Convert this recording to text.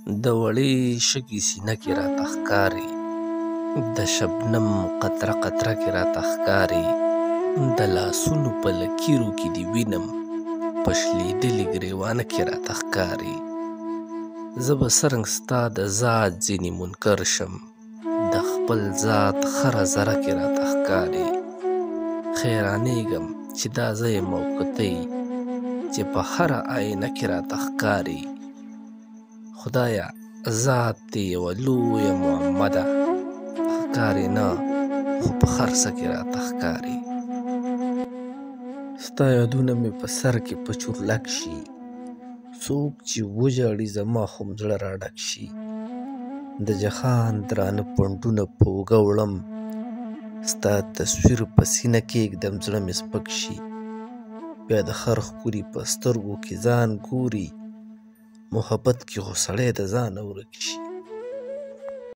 د وړې شګې سینه کې راته ښکاري، د شبنم قطره قطره کې راته ښکاري، د لاسونو په لکیرو کې دې وینم، په شلېدلې ګرېوانه کې راته ښکاري. زه به څرنګ ستا د ذات ځینې منکر شم، د خپل ذات خره ذره کې راته ښکاري. حیرانېږم چې دا زه یم او که ته یې، چې په هره آینه کې راته ښکاري. خدایه ذات دې یوه لویه معما ده، ښکاري نه خو په هر څه کې راته ښکاري. ستا یادونه مې په سر کې په چورلک شي، څوک چې وژاړي زما خو زړه راډک شي. د جهان درانه پنډونه په اوږه وړم، ستا تصویر په سینه کښېږدم زړه مې سپک شي. بیا د خر ښکري په سترګو کې ځان ګوري، محبت کې خو سړی د ځانه ورک شي.